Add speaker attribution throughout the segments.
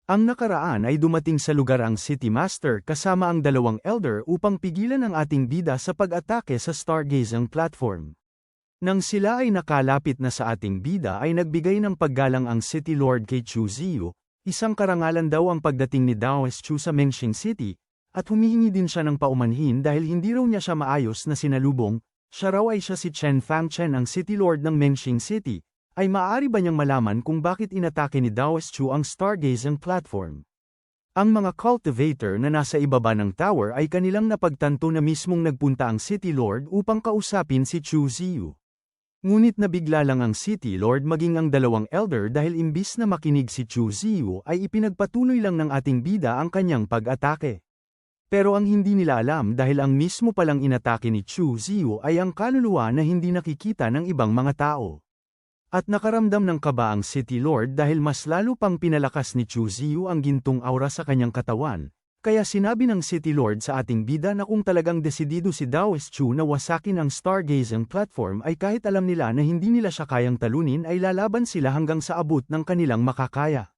Speaker 1: Ang nakaraan ay dumating sa lugar ang City Master kasama ang dalawang Elder upang pigilan ang ating bida sa pag-atake sa stargazing platform. Nang sila ay nakalapit na sa ating bida ay nagbigay ng paggalang ang City Lord kay Chu Ziyu, isang karangalan daw ang pagdating ni Daoist Chu sa Mengxing City, at humihingi din siya ng paumanhin dahil hindi raw niya siya maayos na sinalubong. Siya raw ay siya si Chen Fangchen ang City Lord ng Mengxing City. Ay maaari ba niyang malaman kung bakit inatake ni Daoist Chu ang stargazing platform? Ang mga cultivator na nasa ibaba ng tower ay kanilang napagtanto na mismong nagpunta ang City Lord upang kausapin si Chu Ziyu. Ngunit nabigla lang ang City Lord maging ang dalawang Elder dahil imbis na makinig si Chu Ziyu ay ipinagpatuloy lang ng ating bida ang kanyang pag-atake. Pero ang hindi nila alam dahil ang mismo palang inatake ni Chu Ziyu ay ang kaluluwa na hindi nakikita ng ibang mga tao. At nakaramdam ng kaba ang City Lord dahil mas lalo pang pinalakas ni Chu Ziyu ang gintong aura sa kanyang katawan, kaya sinabi ng City Lord sa ating bida na kung talagang desidido si Daoist Chu na wasakin ang stargazing platform ay kahit alam nila na hindi nila siya kayang talunin ay lalaban sila hanggang sa abot ng kanilang makakaya.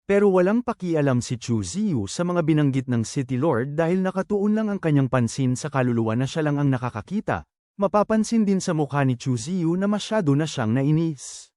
Speaker 1: Pero walang pakialam si Chu Ziyu sa mga binanggit ng City Lord dahil nakatuon lang ang kanyang pansin sa kaluluwa na siya lang ang nakakakita. Mapapansin din sa mukha ni Chu Ziyu na masyado na siyang nainis.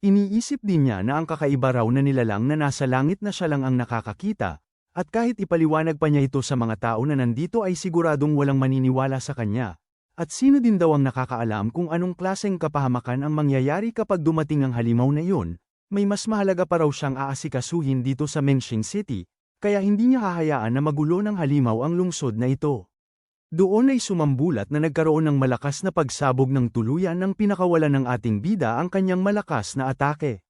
Speaker 1: Iniisip din niya na ang kakaiba raw na nilalang na nasa langit na siya lang ang nakakakita, at kahit ipaliwanag pa niya ito sa mga tao na nandito ay siguradong walang maniniwala sa kanya. At sino din daw ang nakakaalam kung anong klaseng kapahamakan ang mangyayari kapag dumating ang halimaw na iyon, may mas mahalaga pa raw siyang aasikasuhin dito sa Mengxing City, kaya hindi niya hahayaan na magulo ng halimaw ang lungsod na ito. Doon ay sumambulat na nagkaroon ng malakas na pagsabog ng tuluyan nang pinakawalan ng ating bida ang kanyang malakas na atake.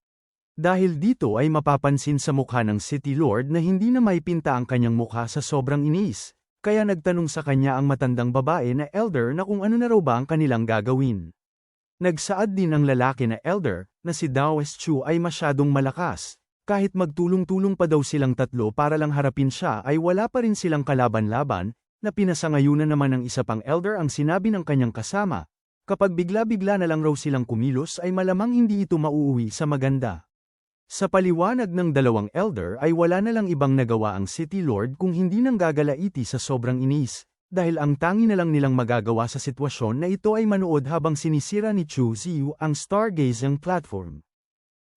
Speaker 1: Dahil dito ay mapapansin sa mukha ng City Lord na hindi na maipinta ang kanyang mukha sa sobrang inis, kaya nagtanong sa kanya ang matandang babae na Elder na kung ano na raw ba ang kanilang gagawin. Nagsaad din ang lalaki na Elder, na si Daoist Chu ay masyadong malakas, kahit magtulong-tulong pa daw silang tatlo para lang harapin siya ay wala pa rin silang kalaban-laban, na pinasangayunan naman ng isa pang Elder ang sinabi ng kanyang kasama, kapag bigla-bigla na lang raw silang kumilos ay malamang hindi ito mauuwi sa maganda. Sa paliwanag ng dalawang Elder ay wala na lang ibang nagawa ang City Lord kung hindi nang gagalaiti sa sobrang inis, dahil ang tangi na lang nilang magagawa sa sitwasyon na ito ay manood habang sinisira ni Chu Ziyu ang stargazing platform.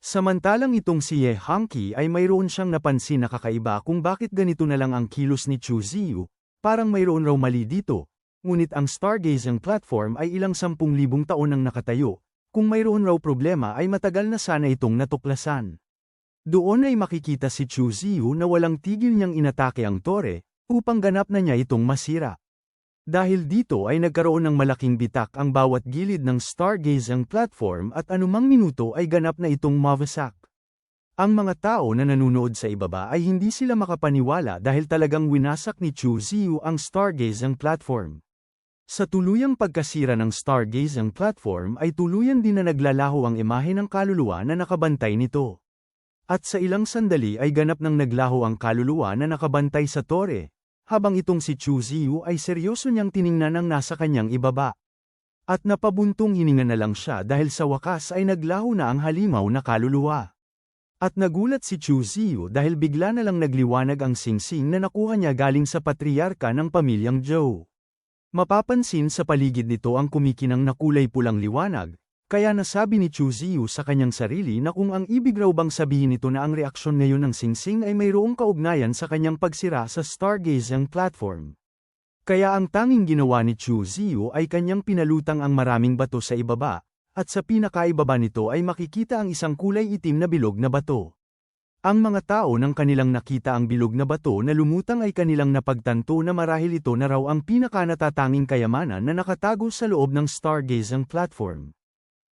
Speaker 1: Samantalang itong si Ye Hongqi ay mayroon siyang napansin na kakaiba kung bakit ganito na lang ang kilos ni Chu Ziyu. Parang mayroon raw mali dito, ngunit ang stargazing platform ay ilang 10,000 taon nang nakatayo, kung mayroon raw problema ay matagal na sana itong natuklasan. Doon ay makikita si Chu Ziyu na walang tigil niyang inatake ang tore, upang ganap na niya itong masira. Dahil dito ay nagkaroon ng malaking bitak ang bawat gilid ng stargazing platform at anumang minuto ay ganap na itong mawasak. Ang mga tao na nanunood sa ibaba ay hindi sila makapaniwala dahil talagang winasak ni Chu Ziyu ang stargazing platform. Sa tuluyang pagkasira ng stargazing platform ay tuluyan din na naglalaho ang imahe ng kaluluwa na nakabantay nito. At sa ilang sandali ay ganap nang naglaho ang kaluluwa na nakabantay sa tore, habang itong si Chu Ziyu ay seryoso niyang tiningnan ang nasa kanyang ibaba. At napabuntong hininga na lang siya dahil sa wakas ay naglaho na ang halimaw na kaluluwa. At nagulat si Chu Ziyu dahil bigla na lang nagliwanag ang singsing na nakuha niya galing sa patriarka ng pamilyang Zhou. Mapapansin sa paligid nito ang kumikinang na kulay pulang liwanag, kaya nasabi ni Chu Ziyu sa kanyang sarili na kung ang ibig raw bang sabihin nito na ang reaksyon ngayon ng singsing ay mayroong kaugnayan sa kanyang pagsira sa stargazing platform. Kaya ang tanging ginawa ni Chu Ziyu ay kanyang pinalutang ang maraming bato sa ibaba, at sa pinakaibaba nito ay makikita ang isang kulay itim na bilog na bato. Ang mga tao nang kanilang nakita ang bilog na bato na lumutang ay kanilang napagtanto na marahil ito na raw ang pinakanatatanging kayamanan na nakatago sa loob ng stargazing platform.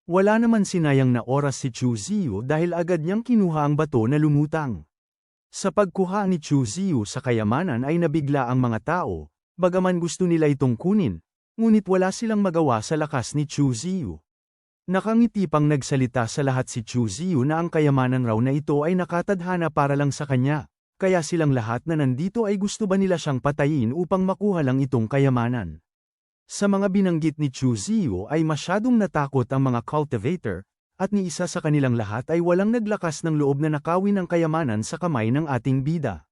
Speaker 1: Wala naman sinayang na oras si Chu Ziyu dahil agad niyang kinuha ang bato na lumutang. Sa pagkuha ni Chu Ziyu sa kayamanan ay nabigla ang mga tao, bagaman gusto nila itong kunin, ngunit wala silang magawa sa lakas ni Chu Ziyu. Nakangiti pang nagsalita sa lahat si Chu Ziyu na ang kayamanan raw na ito ay nakatadhana para lang sa kanya, kaya silang lahat na nandito ay gusto ba nila siyang patayin upang makuha lang itong kayamanan. Sa mga binanggit ni Chu Ziyu ay masyadong natakot ang mga cultivator, at ni isa sa kanilang lahat ay walang naglakas ng loob na nakawin ang kayamanan sa kamay ng ating bida.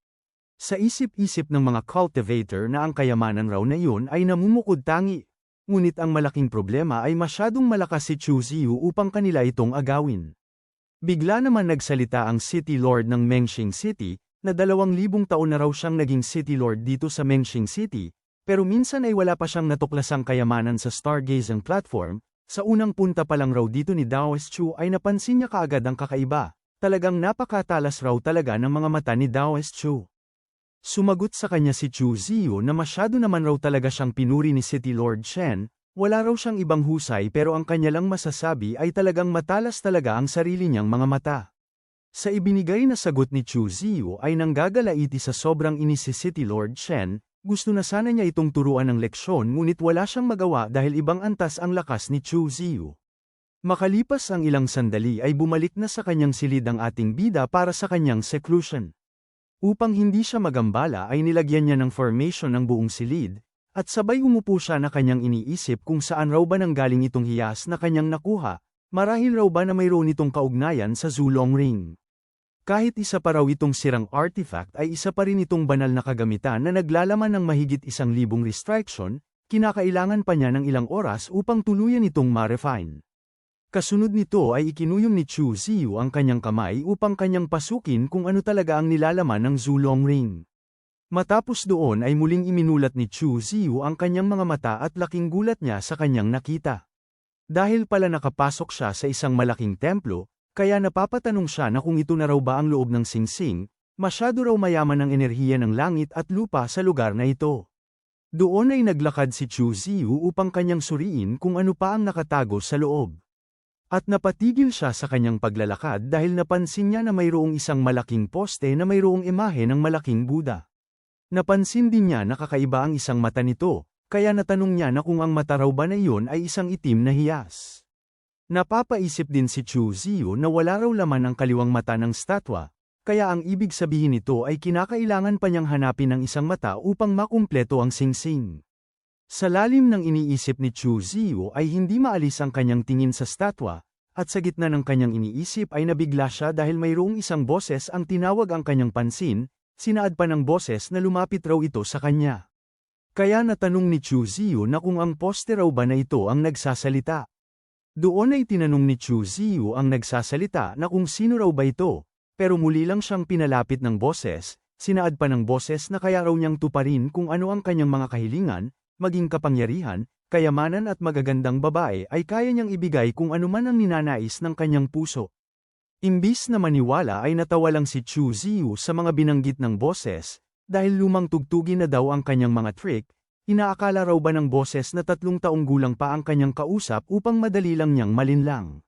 Speaker 1: Sa isip-isip ng mga cultivator na ang kayamanan raw na iyon ay namumukod-tangi, ngunit ang malaking problema ay masyadong malakas si Chu Ziyu upang kanila itong agawin. Bigla naman nagsalita ang City Lord ng Mengxing City, na 2,000 taon na raw siyang naging City Lord dito sa Mengxing City, pero minsan ay wala pa siyang natuklasang kayamanan sa stargazing platform. Sa unang punta pa lang raw dito ni Daoist Chu ay napansin niya kaagad ang kakaiba. Talagang napakatalas raw talaga ng mga mata ni Daoist Chu. Sumagot sa kanya si Chu Ziyu na masyado naman raw talaga siyang pinuri ni City Lord Shen, wala raw siyang ibang husay pero ang kanya lang masasabi ay talagang matalas talaga ang sarili niyang mga mata. Sa ibinigay na sagot ni Chu Ziyu ay nanggagalaiti sa sobrang inis si City Lord Shen. Gusto na sana niya itong turuan ng leksyon ngunit wala siyang magawa dahil ibang antas ang lakas ni Chu Ziyu. Makalipas ang ilang sandali ay bumalik na sa kanyang silid ang ating bida para sa kanyang seclusion. Upang hindi siya magambala ay nilagyan niya ng formation ng buong silid, at sabay umupo siya na kanyang iniisip kung saan raw ba nanggaling itong hiyas na kanyang nakuha, marahil raw ba na mayroon itong kaugnayan sa Zulong Ring. Kahit isa pa raw itong sirang artifact ay isa pa rin itong banal na kagamitan na naglalaman ng mahigit 1,000 restriction, kinakailangan pa niya ng ilang oras upang tuluyan itong ma-refine. Kasunod nito ay ikinuyom ni Chu Ziyu ang kanyang kamay upang kanyang pasukin kung ano talaga ang nilalaman ng Zulong Ring. Matapos doon ay muling iminulat ni Chu Ziyu ang kanyang mga mata at laking gulat niya sa kanyang nakita. Dahil pala nakapasok siya sa isang malaking templo, kaya napapatanong siya na kung ito na raw ba ang loob ng singsing, masyado raw mayaman ang enerhiya ng langit at lupa sa lugar na ito. Doon ay naglakad si Chu Ziyu upang kanyang suriin kung ano pa ang nakatago sa loob. At napatigil siya sa kanyang paglalakad dahil napansin niya na mayroong isang malaking poste na mayroong imahe ng malaking Buddha. Napansin din niya na kakaiba ang isang mata nito, kaya natanong niya na kung ang mata raw ba na iyon ay isang itim na hiyas. Napapaisip din si Chu Ziyu na wala raw laman ang kaliwang mata ng statwa, kaya ang ibig sabihin nito ay kinakailangan pa niyang hanapin ang isang mata upang makumpleto ang singsing. Sa lalim ng iniisip ni Chu Ziyu ay hindi maalis ang kanyang tingin sa statwa, at sa gitna ng kanyang iniisip ay nabigla siya dahil mayroong isang boses ang tinawag ang kanyang pansin, sinaad pa ng boses na lumapit raw ito sa kanya. Kaya natanong ni Chu Ziyu na kung ang poste raw ba na ito ang nagsasalita. Doon ay tinanong ni Chu Ziyu ang nagsasalita na kung sino raw ba ito, pero muli lang siyang pinalapit ng boses, sinaad pa ng boses na kaya raw niyang tuparin kung ano ang kanyang mga kahilingan, maging kapangyarihan, kayamanan at magagandang babae ay kaya niyang ibigay kung ano man ang ninanais ng kanyang puso. Imbis na maniwala ay natawa lang si Chu Ziyu sa mga binanggit ng boses, dahil lumang tugtugin na daw ang kanyang mga trick. Inaakala raw ba ng boses na 3 taong gulang pa ang kanyang kausap upang madali lang niyang malinlang.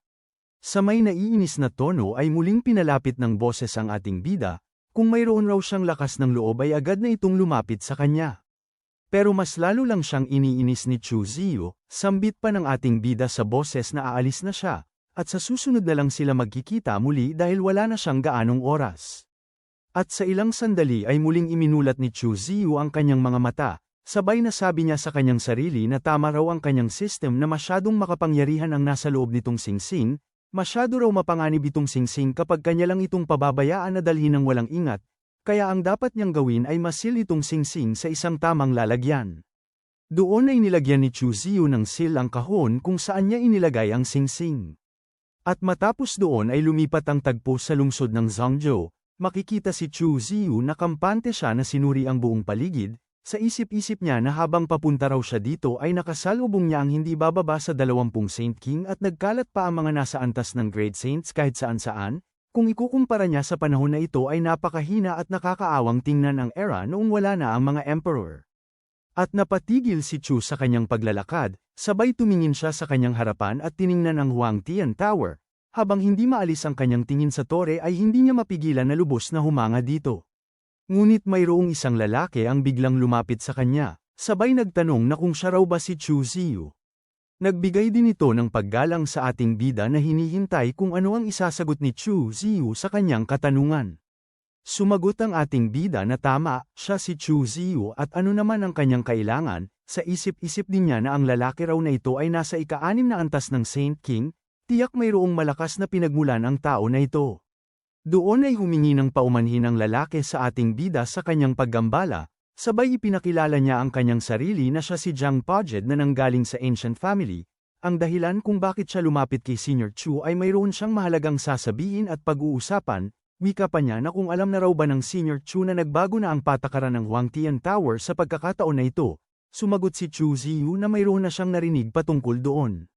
Speaker 1: Sa may naiinis na tono ay muling pinalapit ng boses ang ating bida, kung mayroon raw siyang lakas ng loob ay agad na itong lumapit sa kanya. Pero mas lalo lang siyang iniinis ni Chu Ziyu, sambit pa ng ating bida sa boses na aalis na siya, at sa susunod na lang sila magkikita muli dahil wala na siyang gaanong oras. At sa ilang sandali ay muling iminulat ni Chu Ziyu ang kanyang mga mata. Sabay na sabi niya sa kanyang sarili na tama raw ang kanyang system na masyadong makapangyarihan ang nasa loob nitong singsing, masyado raw mapanganib itong singsing kapag kanya lang itong pababayaan na dalhin ng walang ingat, kaya ang dapat niyang gawin ay masil itong singsing sa isang tamang lalagyan. Doon ay nilagyan ni Chu Ziyu ng seal ang kahon kung saan niya inilagay ang singsing. At matapos doon ay lumipat ang tagpo sa lungsod ng Zhangzhou, makikita si Chu Ziyu na kampante siya na sinuri ang buong paligid. Sa isip-isip niya na habang papunta raw siya dito ay nakasalubong niya ang hindi bababa sa 20 Saint King at nagkalat pa ang mga nasa antas ng Great Saints kahit saan-saan, kung ikukumpara niya sa panahon na ito ay napakahina at nakakaawang tingnan ang era noong wala na ang mga emperor. At napatigil si Chu sa kanyang paglalakad, sabay tumingin siya sa kanyang harapan at tiningnan ang Huangtian Tower, habang hindi maalis ang kanyang tingin sa tore ay hindi niya mapigilan na lubos na humanga dito. Ngunit mayroong isang lalaki ang biglang lumapit sa kanya, sabay nagtanong na kung siya raw ba si Chu Ziyu. Nagbigay din ito ng paggalang sa ating bida na hinihintay kung ano ang isasagot ni Chu Ziyu sa kanyang katanungan. Sumagot ang ating bida na tama, siya si Chu Ziyu at ano naman ang kanyang kailangan, sa isip-isip din niya na ang lalaki raw na ito ay nasa ika-6 na antas ng Saint King, tiyak mayroong malakas na pinagmulan ang tao na ito. Doon ay humingi ng paumanhin ang lalaki sa ating bida sa kanyang paggambala, sabay ipinakilala niya ang kanyang sarili na siya si Jiang Podjed na nanggaling sa ancient family. Ang dahilan kung bakit siya lumapit kay Senior Chu ay mayroon siyang mahalagang sasabihin at pag-uusapan, wika pa niya na kung alam na raw ba ng Senior Chu na nagbago na ang patakaran ng Huangtian Tower sa pagkakataon na ito. Sumagot si Chu Ziyu na mayroon na siyang narinig patungkol doon.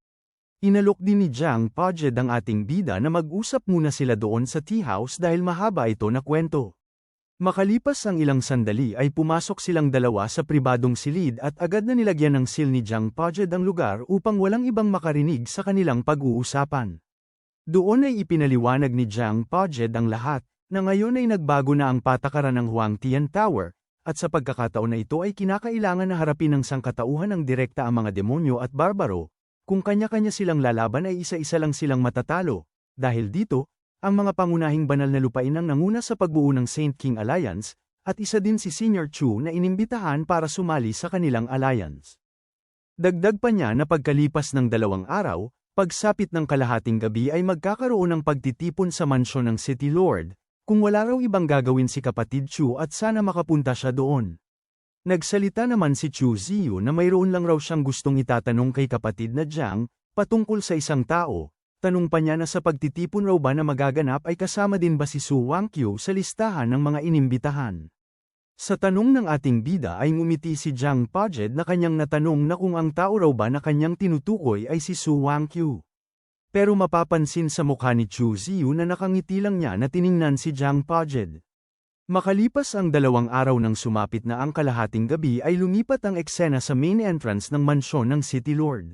Speaker 1: Inalok din ni Jiang Podjed ang ating bida na mag-usap muna sila doon sa tea house dahil mahaba ito na kwento. Makalipas ang ilang sandali ay pumasok silang dalawa sa pribadong silid at agad na nilagyan ng seal ni Jiang Podjed ang lugar upang walang ibang makarinig sa kanilang pag-uusapan. Doon ay ipinaliwanag ni Jiang Podjed ang lahat, na ngayon ay nagbago na ang patakaran ng Huangtian Tower, at sa pagkakataon na ito ay kinakailangan na harapin ng sangkatauhan ng direkta ang mga demonyo at barbaro. Kung kanya-kanya silang lalaban ay isa-isa lang silang matatalo. Dahil dito, ang mga pangunahing banal na lupain ang nanguna sa pagbuo ng Saint King Alliance, at isa din si Senior Chu na inimbitahan para sumali sa kanilang alliance. Dagdag pa niya na pagkalipas ng 2 araw, pagsapit ng kalahating gabi ay magkakaroon ng pagtitipon sa mansyon ng City Lord, kung wala raw ibang gagawin si kapatid Chu at sana makapunta siya doon. Nagsalita naman si Chu Ziyu na mayroon lang raw siyang gustong itatanong kay kapatid na Jiang, patungkol sa isang tao. Tanong pa niya na sa pagtitipon raw ba na magaganap ay kasama din ba si Su Wangqiu sa listahan ng mga inimbitahan. Sa tanong ng ating bida ay ngumiti si Jiang Podjed na kanyang natanong na kung ang tao raw ba na kanyang tinutukoy ay si Su Wangqiu. Pero mapapansin sa mukha ni Chu Ziyu na nakangiti lang niya na tiningnan si Jiang Podjed. Makalipas ang 2 araw ng sumapit na ang kalahating gabi ay lumipat ang eksena sa main entrance ng mansyon ng City Lord.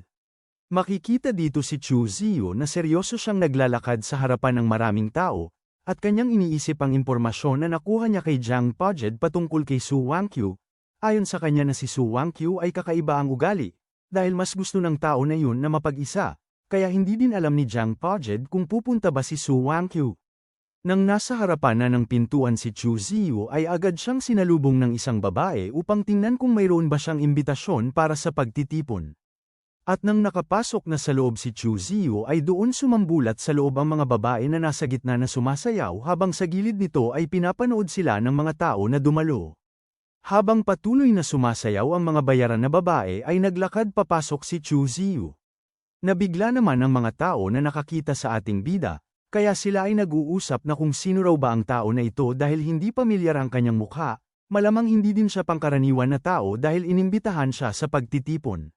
Speaker 1: Makikita dito si Chu Ziyu na seryoso siyang naglalakad sa harapan ng maraming tao, at kanyang iniisip ang impormasyon na nakuha niya kay Jiang Podjed patungkol kay Su Wangqiu. Ayon sa kanya na si Su Wangqiu ay kakaiba ang ugali, dahil mas gusto ng tao na yun na mapag-isa, kaya hindi din alam ni Jiang Podjed kung pupunta ba si Su Wangqiu. Nang nasa harapan na ng pintuan si Chu Ziyu ay agad siyang sinalubong ng isang babae upang tingnan kung mayroon ba siyang imbitasyon para sa pagtitipon. At nang nakapasok na sa loob si Chu Ziyu ay doon sumambulat sa loob ang mga babae na nasa gitna na sumasayaw habang sa gilid nito ay pinapanood sila ng mga tao na dumalo. Habang patuloy na sumasayaw ang mga bayaran na babae ay naglakad papasok si Chu Ziyu. Nabigla naman ang mga tao na nakakita sa ating bida, kaya sila ay nag-uusap na kung sino raw ba ang tao na ito dahil hindi pamilyar ang kanyang mukha, malamang hindi din siya pangkaraniwan na tao dahil inimbitahan siya sa pagtitipon.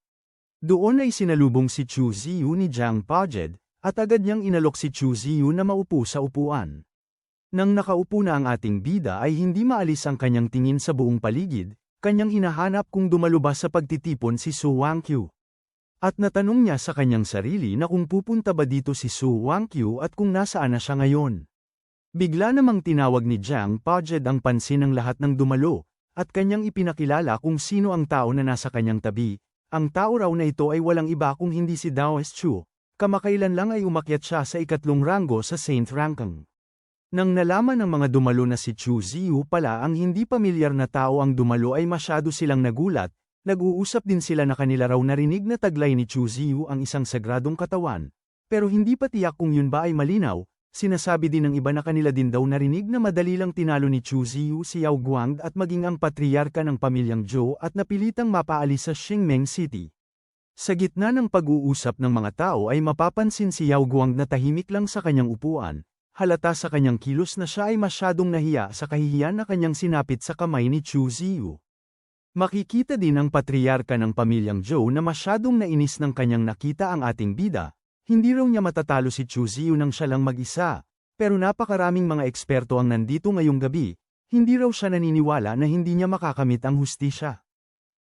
Speaker 1: Doon ay sinalubong si Chu Ziyu ni Jiang Podjed, at agad niyang inalok si Chu Ziyu na maupo sa upuan. Nang nakaupo na ang ating bida ay hindi maalis ang kanyang tingin sa buong paligid, kanyang hinahanap kung dumalo ba sa pagtitipon si Su Wangqiu. At natanong niya sa kanyang sarili na kung pupunta ba dito si Su Wangqiu at kung nasaan na siya ngayon. Bigla namang tinawag ni Jiang Podjed ang pansin ng lahat ng dumalo, at kanyang ipinakilala kung sino ang tao na nasa kanyang tabi. Ang tao raw na ito ay walang iba kung hindi si Daoist Chu, kamakailan lang ay umakyat siya sa 3 ranggo sa Saint Rankang. Nang nalaman ng mga dumalo na si Chu Ziyu pala ang hindi pamilyar na tao ang dumalo ay masyado silang nagulat. Nag-uusap din sila na kanila raw narinig na taglay ni Chu Ziyu ang isang sagradong katawan, pero hindi pa tiyak kung yun ba ay malinaw. Sinasabi din ng iba na kanila din daw narinig na madali lang tinalo ni Chu Ziyu si Yao Guang at maging ang patriarka ng pamilyang Zhou at napilitang mapaalis sa Xingmeng City. Sa gitna ng pag-uusap ng mga tao ay mapapansin si Yao Guang na tahimik lang sa kanyang upuan, halata sa kanyang kilos na siya ay masyadong nahiya sa kahihiyan na kanyang sinapit sa kamay ni Chu Ziyu. Makikita din ang patriarka ng pamilyang Zhou na masyadong nainis ng kanyang nakita ang ating bida. Hindi raw niya matatalo si Chu Ziyu nang siya lang mag-isa, pero napakaraming mga eksperto ang nandito ngayong gabi, hindi raw siya naniniwala na hindi niya makakamit ang hustisya.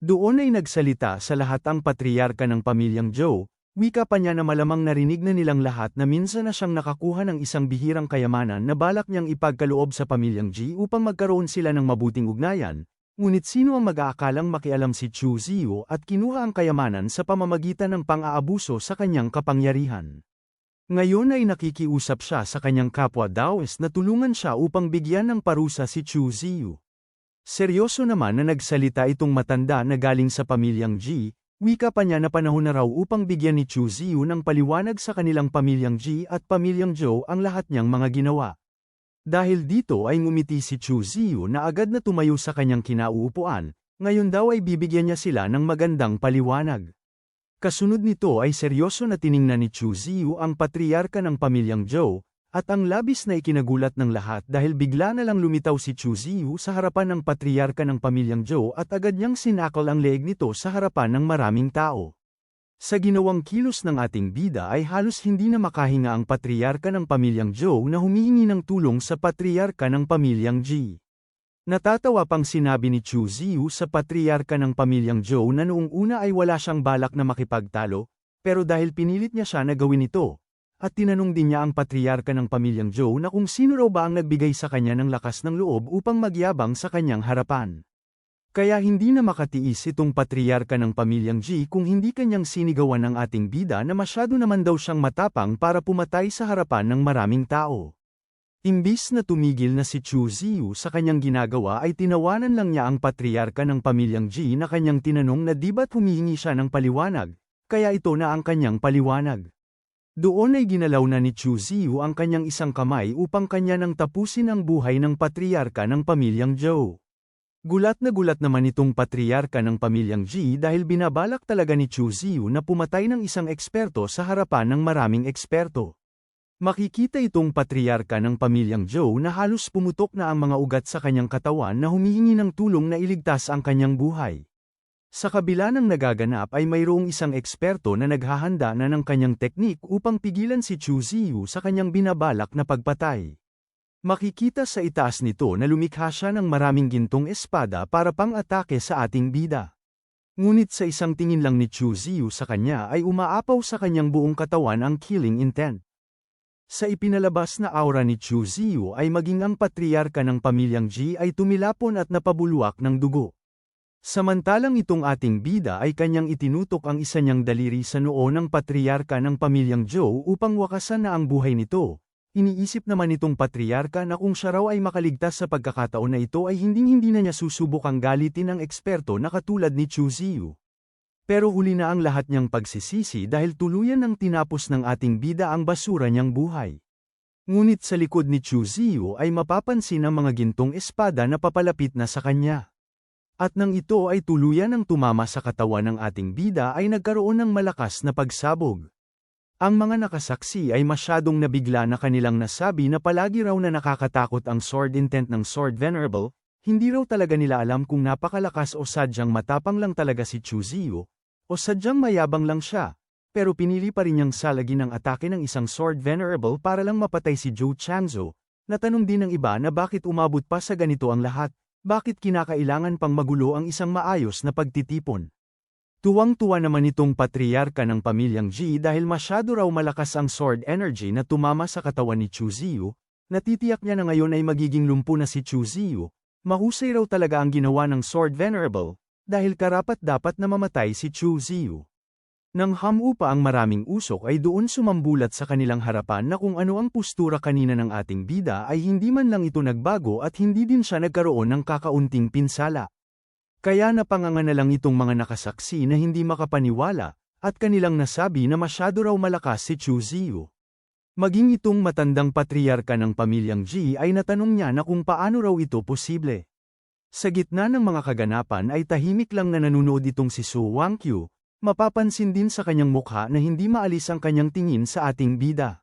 Speaker 1: Doon ay nagsalita sa lahat ang patriarka ng pamilyang Zhou, wika pa niya na malamang narinig na nilang lahat na minsan na siyang nakakuha ng isang bihirang kayamanan na balak niyang ipagkaloob sa pamilyang Ji upang magkaroon sila ng mabuting ugnayan. Ngunit sino ang mag-aakalang makialam si Chu Ziyu at kinuha ang kayamanan sa pamamagitan ng pang-aabuso sa kanyang kapangyarihan. Ngayon ay nakikiusap siya sa kanyang kapwa Daoist na tulungan siya upang bigyan ng parusa si Chu Ziyu. Seryoso naman na nagsalita itong matanda na galing sa pamilyang Ji, Wika pa niya na panahon na raw upang bigyan ni Chu Ziyu ng paliwanag sa kanilang pamilyang Ji at pamilyang Zhou ang lahat niyang mga ginawa. Dahil dito ay ngumiti si Chu Ziyu na agad na tumayo sa kanyang kinauupuan, ngayon daw ay bibigyan niya sila ng magandang paliwanag. Kasunod nito ay seryoso na tiningnan ni Chu Ziyu ang patriarka ng pamilyang Zhou, at ang labis na ikinagulat ng lahat dahil bigla na lang lumitaw si Chu Ziyu sa harapan ng patriarka ng pamilyang Zhou at agad niyang sinakal ang leeg nito sa harapan ng maraming tao. Sa ginawang kilos ng ating bida ay halos hindi na makahinga ang patriarka ng pamilyang Zhou na humihingi ng tulong sa patriarka ng pamilyang Ji. Natatawa pang sinabi ni Chu Ziyu sa patriarka ng pamilyang Zhou na noong una ay wala siyang balak na makipagtalo, pero dahil pinilit niya siya na gawin ito, at tinanong din niya ang patriarka ng pamilyang Zhou na kung sino raw ba ang nagbigay sa kanya ng lakas ng loob upang magyabang sa kanyang harapan. Kaya hindi na makatiis itong patriarka ng pamilyang Ji kung hindi kanyang sinigawan ng ating bida na masyado naman daw siyang matapang para pumatay sa harapan ng maraming tao. Imbis na tumigil na si Chu Ziyu sa kanyang ginagawa ay tinawanan lang niya ang patriarka ng pamilyang Ji na kanyang tinanong na di ba't humihingi siya ng paliwanag, kaya ito na ang kanyang paliwanag. Doon ay ginalaw na ni Chu Ziyu ang kanyang isang kamay upang kanya nang tapusin ang buhay ng patriarka ng pamilyang Zhou. Gulat naman itong patriarka ng pamilyang Ji dahil binabalak talaga ni Chu Ziyu na pumatay ng isang eksperto sa harapan ng maraming eksperto. Makikita itong patriarka ng pamilyang Zhou na halos pumutok na ang mga ugat sa kanyang katawan na humihingi ng tulong na iligtas ang kanyang buhay. Sa kabila ng nagaganap ay mayroong isang eksperto na naghahanda na ng kanyang teknik upang pigilan si Chu Ziyu sa kanyang binabalak na pagpatay. Makikita sa itaas nito na lumikha siya ng maraming gintong espada para pang-atake sa ating bida. Ngunit sa isang tingin lang ni Chu Ziyu sa kanya ay umaapaw sa kanyang buong katawan ang killing intent. Sa ipinalabas na aura ni Chu Ziyu ay maging ang patriarka ng pamilyang Ji ay tumilapon at napabulwak ng dugo. Samantalang itong ating bida ay kanyang itinutok ang isa niyang daliri sa noo ng patriarka ng pamilyang Zhou upang wakasan na ang buhay nito. Iniisip naman itong patriarka na kung siya raw ay makaligtas sa pagkakataon na ito ay hinding-hindi na niya susubukang galitin ng eksperto na katulad ni Chu Ziyu. Pero huli na ang lahat niyang pagsisisi dahil tuluyan ng tinapos ng ating bida ang basura niyang buhay. Ngunit sa likod ni Chu Ziyu ay mapapansin ang mga gintong espada na papalapit na sa kanya. At nang ito ay tuluyan ng tumama sa katawan ng ating bida ay nagkaroon ng malakas na pagsabog. Ang mga nakasaksi ay masyadong nabigla na kanilang nasabi na palagi raw na nakakatakot ang sword intent ng Sword Venerable, hindi raw talaga nila alam kung napakalakas o sadyang matapang lang talaga si Chu Ziyu, o sadyang mayabang lang siya, pero pinili pa rin niyang salagin ang atake ng isang Sword Venerable para lang mapatay si Zhou Changzhou. Natanong din ng iba na bakit umabot pa sa ganito ang lahat. Bakit kinakailangan pang magulo ang isang maayos na pagtitipon? Tuwang-tuwa naman itong patriarka ng pamilyang Ji dahil masyado raw malakas ang sword energy na tumama sa katawan ni Chu Ziyu, natitiyak niya na ngayon ay magiging lumpo na si Chu Ziyu, mahusay raw talaga ang ginawa ng Sword Venerable, dahil karapat-dapat na mamatay si Chu Ziyu. Nang hamu pa ang maraming usok ay doon sumambulat sa kanilang harapan na kung ano ang postura kanina ng ating bida ay hindi man lang ito nagbago at hindi din siya nagkaroon ng kakaunting pinsala. Kaya napanganga na lang itong mga nakasaksi na hindi makapaniwala, at kanilang nasabi na masyado raw malakas si Chu Ziyu. Maging itong matandang patriarka ng pamilyang Ji ay natanong niya na kung paano raw ito posible. Sa gitna ng mga kaganapan ay tahimik lang na nanonood itong si Su Wangqiu. Mapapansin din sa kanyang mukha na hindi maalis ang kanyang tingin sa ating bida.